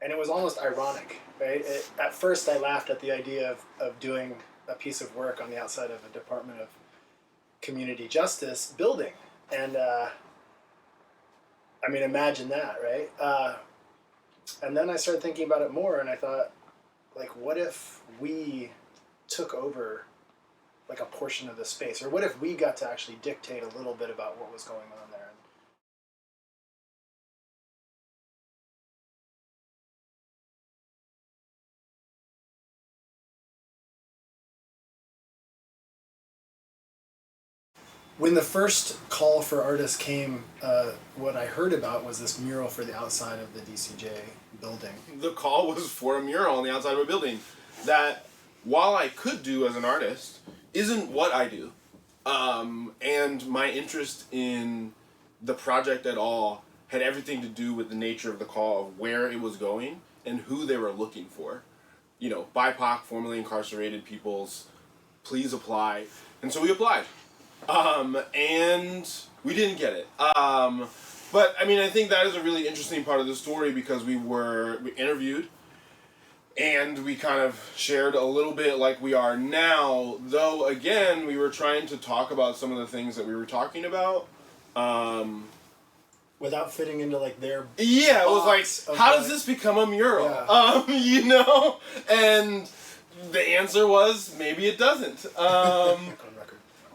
And it was almost ironic, right? At first, I laughed at the idea of doing a piece of work on the outside of a Department of Community Justice building. And I mean, imagine that, right? And then I started thinking about it more, and I thought, like, what if we took over like a portion of the space, or what if we got to actually dictate a little bit about what was going on there? When the first call for artists came, what I heard about was this mural for the outside of the DCJ building. The call was for a mural on the outside of a building that, while I could do as an artist, isn't what I do. And my interest in the project at all had everything to do with the nature of the call, of where it was going and who they were looking for. You know, BIPOC, formerly incarcerated peoples, please apply. And so we applied. And we didn't get it. But I mean, I think that is a really interesting part of the story, because we interviewed and we kind of shared a little bit like we are now, though again, we were trying to talk about some of the things that we were talking about. Without fitting into like their yeah, it was like, how does this become a mural? Yeah. You know? And the answer was, maybe it doesn't.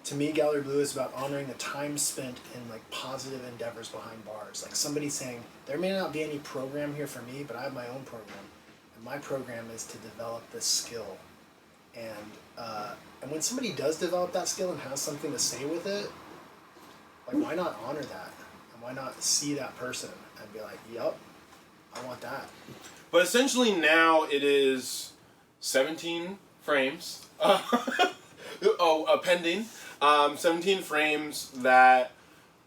To me, Gallery Blue is about honoring the time spent in like positive endeavors behind bars. Like somebody saying, there may not be any program here for me, but I have my own program. And my program is to develop this skill. And when somebody does develop that skill and has something to say with it, like why not honor that? And why not see that person and be like, yup, I want that. But essentially now it is 17 frames. Pending. 17 frames that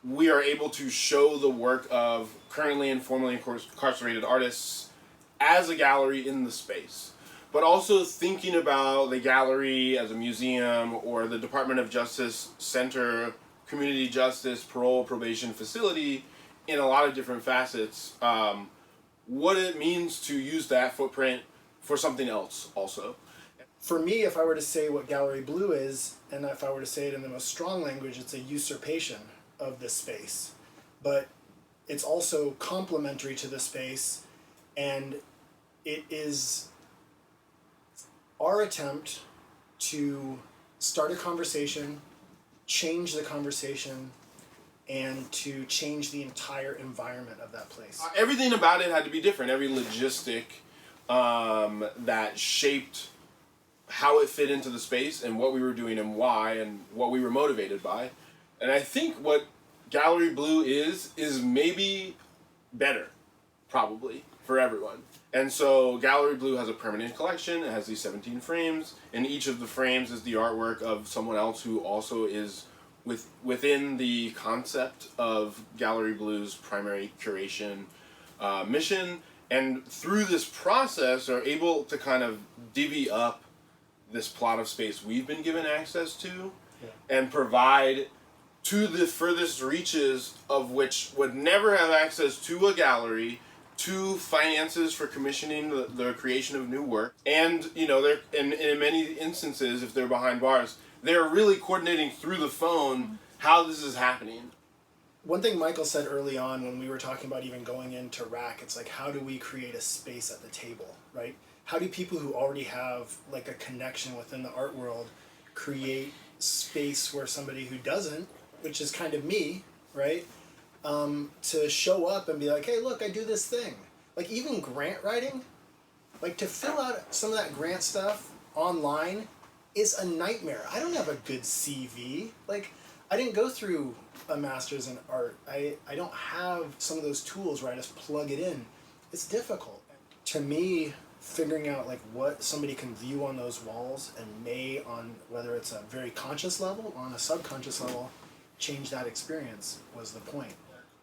we are able to show the work of currently and formerly incarcerated artists as a gallery in the space. But also thinking about the gallery as a museum, or the Department of Justice Center, community justice, parole, probation facility, in a lot of different facets. What it means to use that footprint for something else also. For me, if I were to say what Gallery Blue is, and if I were to say it in the most strong language, it's a usurpation of this space. But it's also complementary to the space, and it is our attempt to start a conversation, change the conversation, and to change the entire environment of that place. Everything about it had to be different. Every logistic that shaped how it fit into the space and what we were doing and why and what we were motivated by. And I think what Gallery Blue is maybe better, probably, for everyone. And so Gallery Blue has a permanent collection. It has these 17 frames, and each of the frames is the artwork of someone else who also is within the concept of Gallery Blue's primary curation mission. And through this process are able to kind of divvy up this plot of space we've been given access to, and provide to the furthest reaches of which would never have access to a gallery, to finances for commissioning the creation of new work. And, you know, they're in many instances, if they're behind bars, they're really coordinating through the phone how this is happening. One thing Michael said early on when we were talking about even going into RAC, it's like, how do we create a space at the table, right? How do people who already have like a connection within the art world create space where somebody who doesn't, which is kind of me, right, to show up and be like, hey, look, I do this thing. Like even grant writing, like to fill out some of that grant stuff online is a nightmare. I don't have a good CV. Like I didn't go through a master's in art. I don't have some of those tools where I just plug it in. It's difficult. To me, figuring out like what somebody can view on those walls and may, on whether it's a very conscious level or on a subconscious level, change that experience was the point.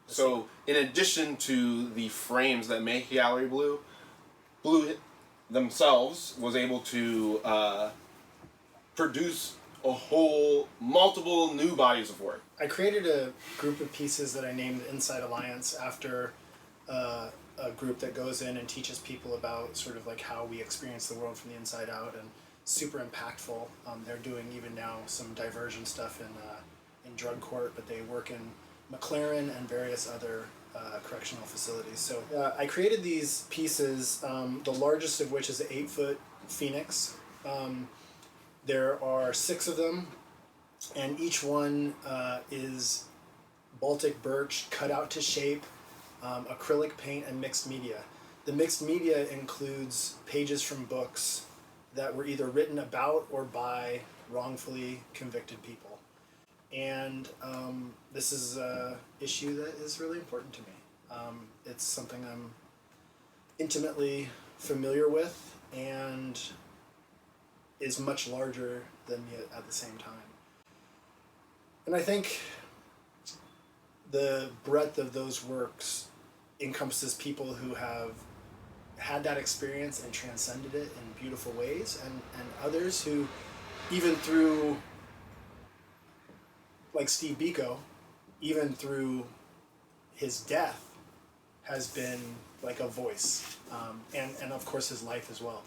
So in addition to the frames that make Gallery Blue, Blue themselves was able to produce a whole multiple new bodies of work. I created a group of pieces that I named Inside Alliance after a group that goes in and teaches people about sort of like how we experience the world from the inside out, and super impactful. They're doing even now some diversion stuff in drug court, but they work in McLaren and various other correctional facilities. So I created these pieces, the largest of which is an 8-foot phoenix. There are 6 of them, and each one is Baltic birch cut out to shape, acrylic paint, and mixed media. The mixed media includes pages from books that were either written about or by wrongfully convicted people. And this is an issue that is really important to me. It's something I'm intimately familiar with and is much larger than me at the same time. And I think the breadth of those works encompasses people who have had that experience and transcended it in beautiful ways, and others who, even through, like Steve Biko, even through his death, has been like a voice, and of course his life as well.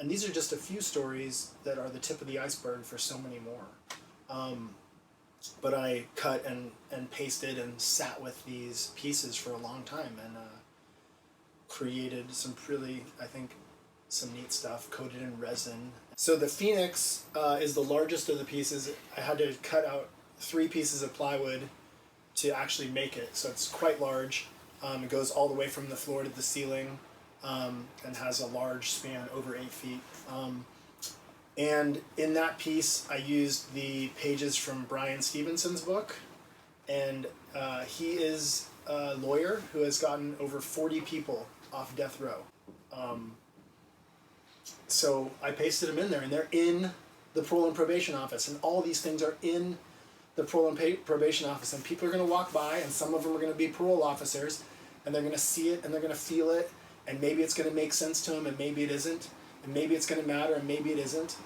And these are just a few stories that are the tip of the iceberg for so many more. But I cut and pasted and sat with these pieces for a long time, and created some really, I think, some neat stuff, coated in resin. So the Phoenix is the largest of the pieces. I had to cut out 3 pieces of plywood to actually make it, so it's quite large. It goes all the way from the floor to the ceiling, and has a large span, over 8 feet. And in that piece, I used the pages from Brian Stevenson's book, and he is a lawyer who has gotten over 40 people off death row. So I pasted them in there, and they're in the parole and probation office, and all these things are in the parole and probation office, and people are going to walk by, and some of them are going to be parole officers, and they're going to see it, and they're going to feel it, and maybe it's going to make sense to them, and maybe it isn't, and maybe it's going to matter, and maybe it isn't,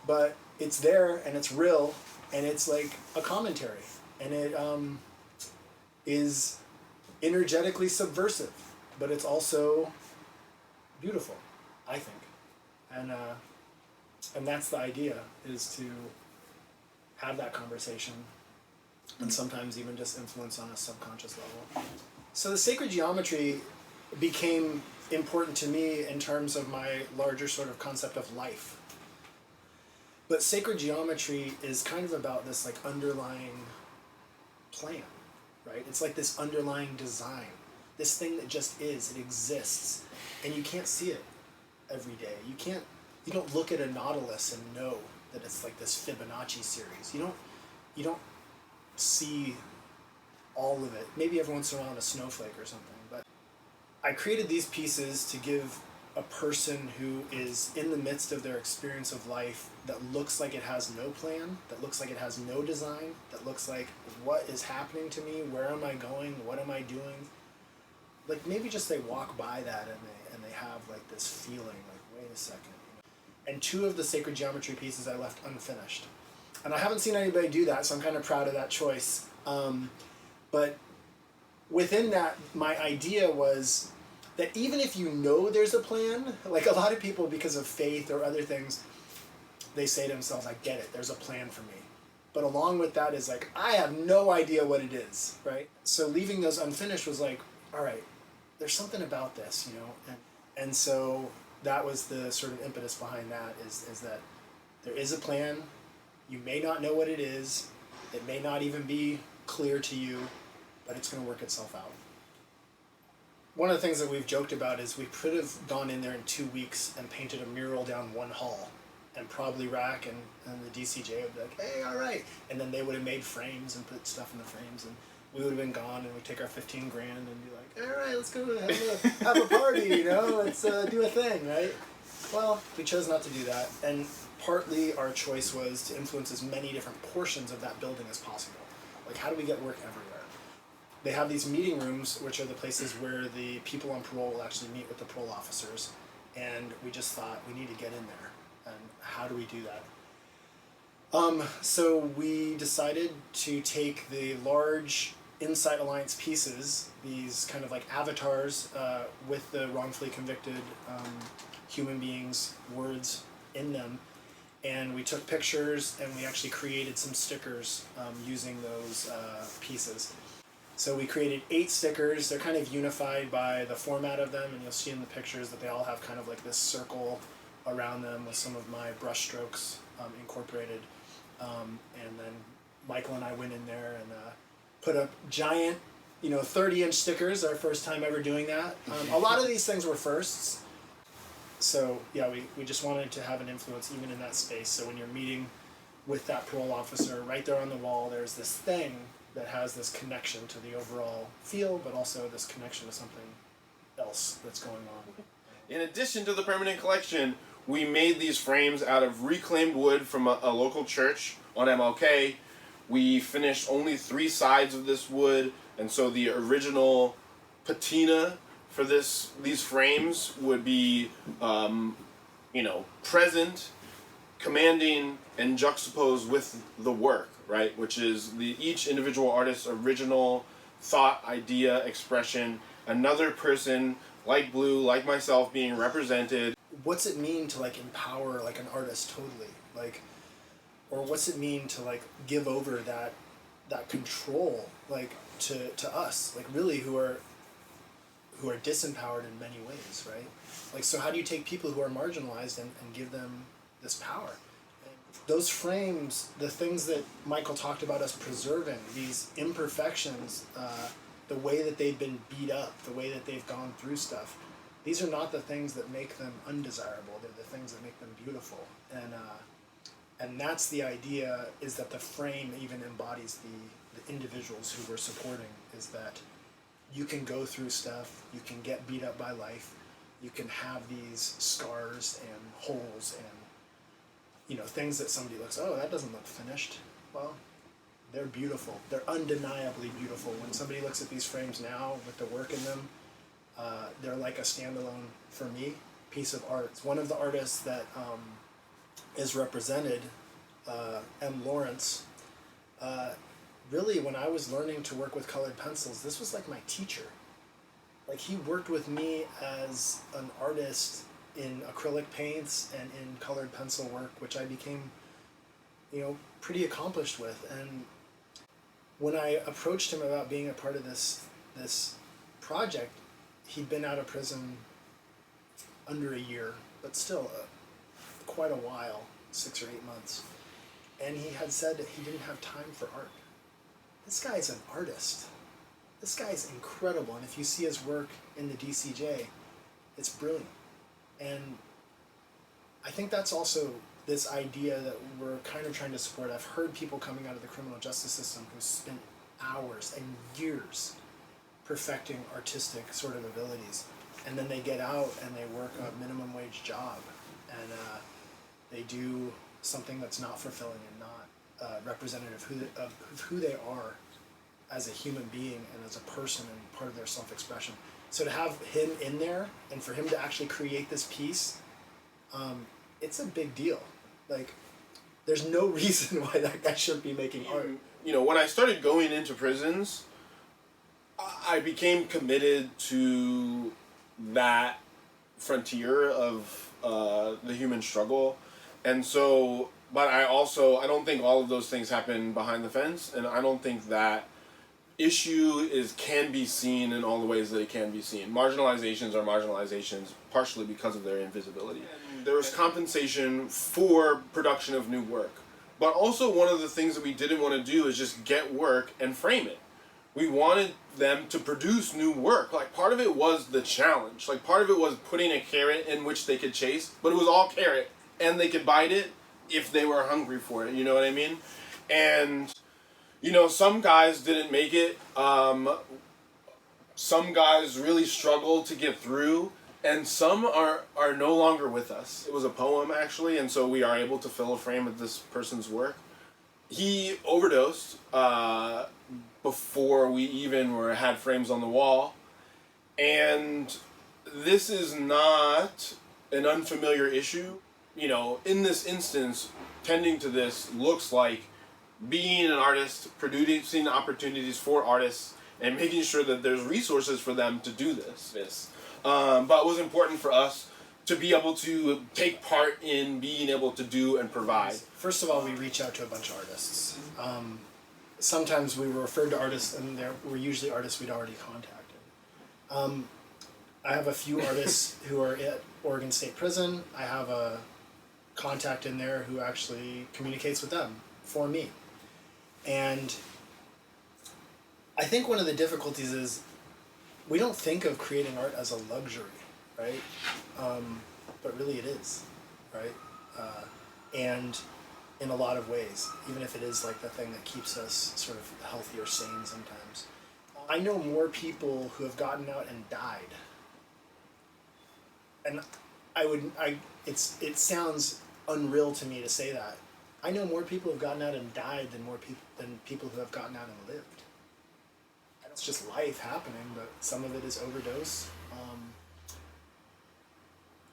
but it's there, and it's real, and it's like a commentary, and it is energetically subversive, but it's also beautiful, I think, and that's the idea, is to have that conversation, and sometimes even just influence on a subconscious level. So the sacred geometry became important to me in terms of my larger sort of concept of life. But sacred geometry is kind of about this like underlying plan, right? It's like this underlying design, this thing that just is, it exists, and you can't see it every day. You don't look at a nautilus and know that it's like this Fibonacci series. You don't see all of it. Maybe every once in a while a snowflake or something, but I created these pieces to give a person who is in the midst of their experience of life that looks like it has no plan, that looks like it has no design, that looks like, what is happening to me? Where am I going? What am I doing? Like maybe just they walk by that and they have like this feeling like, wait a second. And 2 of the sacred geometry pieces I left unfinished. And I haven't seen anybody do that, so I'm kind of proud of that choice. But within that, my idea was that even if you know there's a plan, like a lot of people, because of faith or other things, they say to themselves, I get it, there's a plan for me. But along with that is like, I have no idea what it is, right? So leaving those unfinished was like, all right, there's something about this, you know? And so that was the sort of impetus behind that, is that there is a plan, you may not know what it is, it may not even be clear to you, but it's going to work itself out. One of the things that we've joked about is we could have gone in there in 2 weeks and painted a mural down one hall, and probably Rack and the DCJ would be like, hey, all right. And then they would have made frames and put stuff in the frames, and we would have been gone, and we'd take our 15 grand and be like, all right, let's go have a party, you know, let's do a thing, right? Well, we chose not to do that, and partly our choice was to influence as many different portions of that building as possible. Like, how do we get work everywhere? They have these meeting rooms, which are the places where the people on parole will actually meet with the parole officers, and we just thought we need to get in there, and how do we do that? So we decided to take the large Insight Alliance pieces, these kind of like avatars with the wrongfully convicted human beings' words in them. And we took pictures and we actually created some stickers using those pieces. So we created 8 stickers. They're kind of unified by the format of them, and you'll see in the pictures that they all have kind of like this circle around them with some of my brush strokes incorporated. And then Michael and I went in there and put up giant, 30-inch stickers, our first time ever doing that. A lot of these things were firsts. So yeah, we just wanted to have an influence even in that space. So when you're meeting with that parole officer, right there on the wall, there's this thing that has this connection to the overall feel, but also this connection to something else that's going on. In addition to the permanent collection, we made these frames out of reclaimed wood from a local church on MLK. We finished only 3 sides of this wood, and so the original patina for these frames would be, present, commanding, and juxtaposed with the work, right? Which is each individual artist's original thought, idea, expression, another person like Blue, like myself, being represented. What's it mean to like empower like an artist totally? Like, or what's it mean to like give over that control like to us, like really who are disempowered in many ways, right? Like, so how do you take people who are marginalized and give them this power? And those frames, the things that Michael talked about us preserving, these imperfections, the way that they've been beat up, the way that they've gone through stuff, these are not the things that make them undesirable. They're the things that make them beautiful. And that's the idea, is that the frame even embodies the individuals who we're supporting, is that you can go through stuff, you can get beat up by life, you can have these scars and holes and things that somebody looks, oh, that doesn't look finished. Well, they're beautiful. They're undeniably beautiful. When somebody looks at these frames now with the work in them, they're like a standalone, for me, piece of art. One of the artists that is represented, M. Lawrence, really when I was learning to work with colored pencils, this was like my teacher. Like, he worked with me as an artist in acrylic paints and in colored pencil work, which I became, pretty accomplished with. And when I approached him about being a part of this project, he'd been out of prison under a year, but still quite a while, 6 or 8 months. And he had said that he didn't have time for art. This guy's an artist. This guy's incredible, and if you see his work in the DCJ, it's brilliant. And I think that's also this idea that we're kind of trying to support. I've heard people coming out of the criminal justice system who spent hours and years perfecting artistic sort of abilities, and then they get out and they work a minimum wage job, and they do something that's not fulfilling and not representative of who they are as a human being and as a person and part of their self-expression. So to have him in there and for him to actually create this piece, it's a big deal. Like, there's no reason why that guy shouldn't be making art. When I started going into prisons, I became committed to that frontier of the human struggle. And so, but I don't think all of those things happen behind the fence, and I don't think that issue can be seen in all the ways that it can be seen. Marginalizations are marginalizations partially because of their invisibility. There was compensation for production of new work. But also one of the things that we didn't want to do is just get work and frame it. We wanted them to produce new work. Like, part of it was the challenge. Like, part of it was putting a carrot in which they could chase, but it was all carrot, and they could bite it if they were hungry for it, you know what I mean? And some guys didn't make it. Some guys really struggled to get through, and some are no longer with us. It was a poem, actually, and so we are able to fill a frame with this person's work. He overdosed before we even had frames on the wall, and this is not an unfamiliar issue. In this instance, tending to this looks like being an artist, producing opportunities for artists, and making sure that there's resources for them to do this. But it was important for us to be able to take part in being able to do and provide. First of all, we reach out to a bunch of artists. Sometimes we were referred to artists, and there were usually artists we'd already contacted. I have a few artists who are at Oregon State Prison. I have a contact in there who actually communicates with them for me. And I think one of the difficulties is we don't think of creating art as a luxury, right? But really it is, right? And in a lot of ways, even if it is like the thing that keeps us sort of healthy or sane sometimes. I know more people who have gotten out and died. And it sounds unreal to me to say that. I know more people who have gotten out and died than people who have gotten out and lived. And it's just life happening, but some of it is overdose.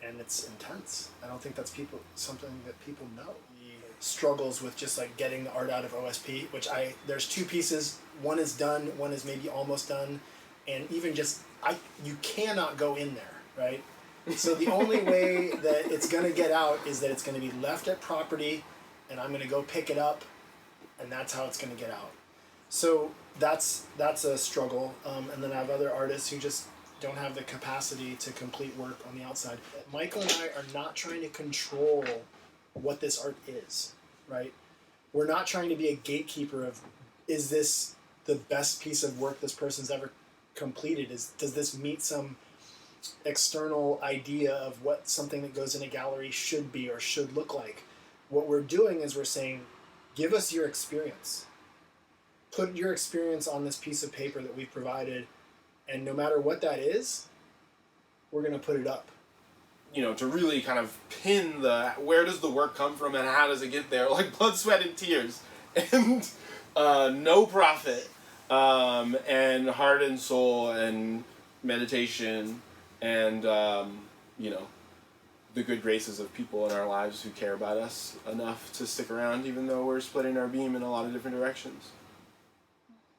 And it's intense. I don't think that's something that people know. The struggles with just like getting the art out of OSP, there's two pieces. One is done, one is maybe almost done, and even you cannot go in there, right? So the only way that it's gonna get out is that it's gonna be left at property, and I'm gonna go pick it up, and that's how it's gonna get out. So that's a struggle, and then I have other artists who just don't have the capacity to complete work on the outside. Michael and I are not trying to control what this art is, right? We're not trying to be a gatekeeper of, is this the best piece of work this person's ever completed? Does this meet some external idea of what something that goes in a gallery should be or should look like? What we're doing is we're saying, give us your experience. Put your experience on this piece of paper that we've provided, and no matter what that is, we're going to put it up. To really kind of pin where does the work come from and how does it get there, like blood, sweat, and tears, and no profit, and heart and soul and meditation, and the good graces of people in our lives who care about us enough to stick around even though we're splitting our beam in a lot of different directions.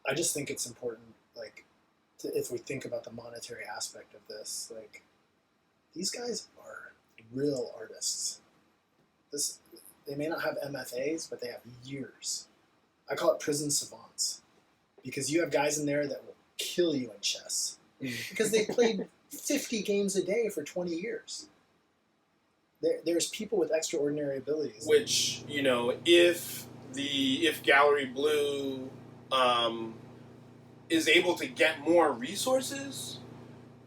I just think it's important, if we think about the monetary aspect of this, these guys are real artists. They may not have MFAs, but they have years. I call it prison savants, because you have guys in there that will kill you in chess because they played 50 games a day for 20 years. There's people with extraordinary abilities. Which, if Gallery Blue is able to get more resources,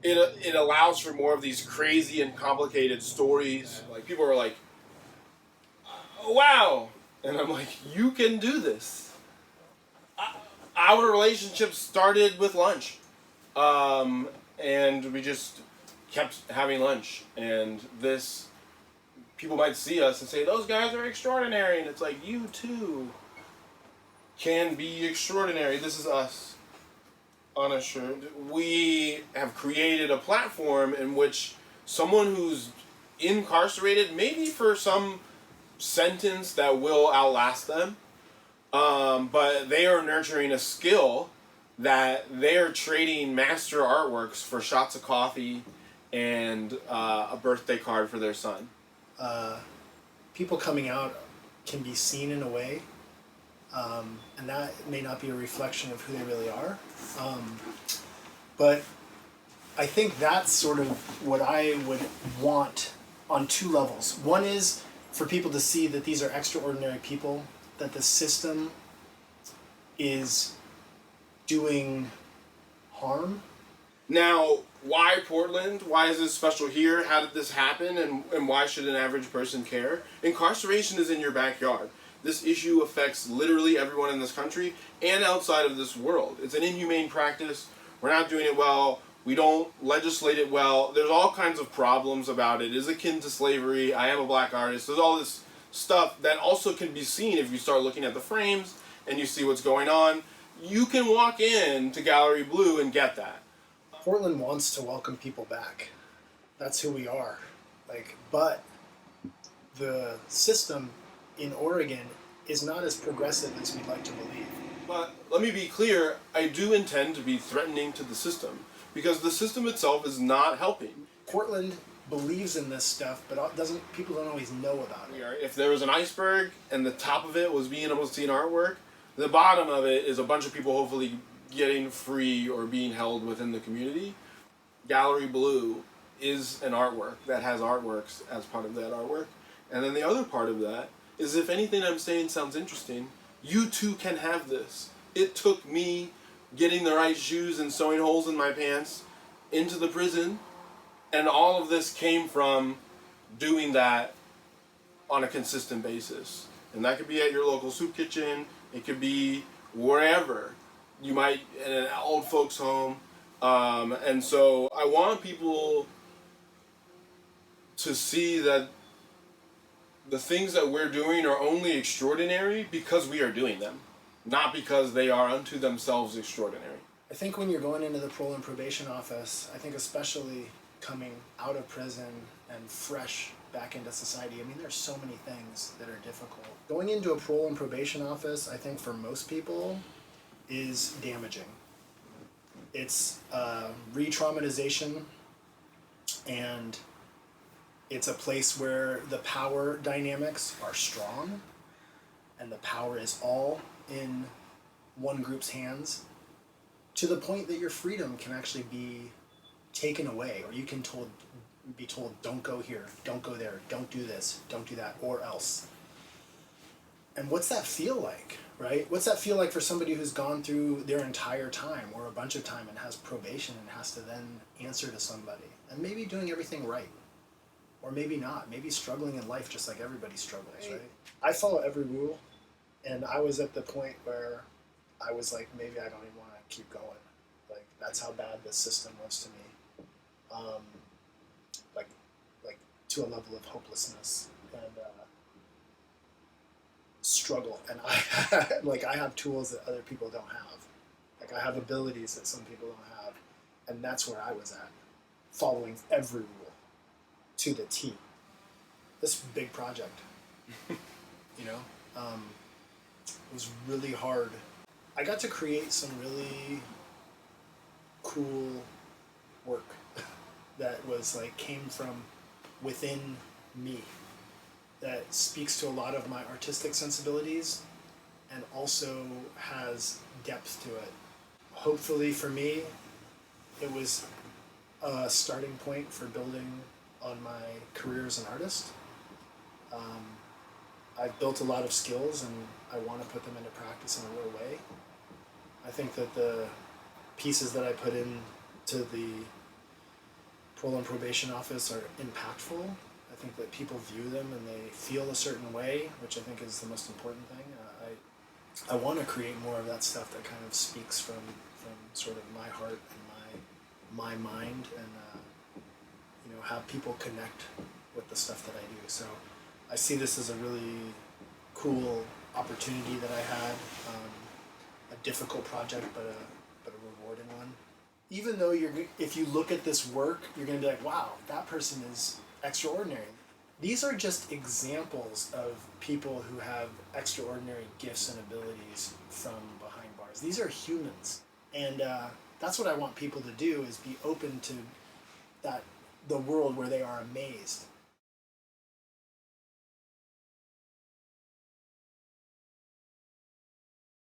it allows for more of these crazy and complicated stories. Like, people are like, oh, wow. And I'm like, you can do this. Our relationship started with lunch. And we just kept having lunch. And people might see us and say, those guys are extraordinary. And it's like, you too can be extraordinary. This is us. Unassured. We have created a platform in which someone who's incarcerated, maybe for some sentence that will outlast them, but they are nurturing a skill that they are trading master artworks for shots of coffee and a birthday card for their son. People coming out can be seen in a way, and that may not be a reflection of who they really are. But I think that's sort of what I would want on two levels. One is for people to see that these are extraordinary people, that the system is doing harm. Now, why Portland? Why is this special here? How did this happen? And why should an average person care? Incarceration is in your backyard. This issue affects literally everyone in this country and outside of this world. It's an inhumane practice. We're not doing it well. We don't legislate it well. There's all kinds of problems about it. It is akin to slavery. I am a black artist. There's all this stuff that also can be seen if you start looking at the frames and you see what's going on. You can walk in to Gallery Blue and get that. Portland wants to welcome people back. That's who we are. But the system in Oregon is not as progressive as we'd like to believe. But let me be clear, I do intend to be threatening to the system, because the system itself is not helping. Portland believes in this stuff, but people don't always know about it. If there was an iceberg and the top of it was being able to see an artwork, the bottom of it is a bunch of people hopefully getting free or being held within the community. Gallery Blue is an artwork that has artworks as part of that artwork. And then the other part of that is, if anything I'm saying sounds interesting, you too can have this. It took me getting the right shoes and sewing holes in my pants into the prison, and all of this came from doing that on a consistent basis. And that could be at your local soup kitchen, it could be wherever. You might, in an old folks home. And so I want people to see that the things that we're doing are only extraordinary because we are doing them, not because they are unto themselves extraordinary. I think when you're going into the parole and probation office, I think especially coming out of prison and fresh back into society, I mean, there's so many things that are difficult. Going into a parole and probation office, I think for most people, is damaging. It's re-traumatization, and it's a place where the power dynamics are strong, and the power is all in one group's hands, to the point that your freedom can actually be taken away, or you can be told, don't go here, don't go there, don't do this, don't do that, or else. And what's that feel like, right? What's that feel like for somebody who's gone through their entire time, or a bunch of time, and has probation and has to then answer to somebody, and maybe doing everything right, or maybe not, maybe struggling in life just like everybody struggles, right? I follow every rule, and I was at the point where I was like, maybe I don't even want to keep going. Like, that's how bad this system was to me. Like to a level of hopelessness and struggle. And I have tools that other people don't have. Like, I have abilities that some people don't have, and that's where I was at, following every rule to the T. This big project, you know, it was really hard. I got to create some really cool work that was like, came from within me, that speaks to a lot of my artistic sensibilities and also has depth to it. Hopefully for me, it was a starting point for building on my career as an artist. I've built a lot of skills, and I want to put them into practice in a real way. I think that the pieces that I put in to the parole and probation office are impactful. I think that people view them and they feel a certain way, which I think is the most important thing. I want to create more of that stuff that kind of speaks from sort of my heart and my mind, and have people connect with the stuff that I do. So I see this as a really cool opportunity that I had, a difficult project, but a rewarding one. Even though if you look at this work, you're going to be like, wow, that person is extraordinary. These are just examples of people who have extraordinary gifts and abilities from behind bars. These are humans. And that's what I want people to do, is be open to the world where they are amazed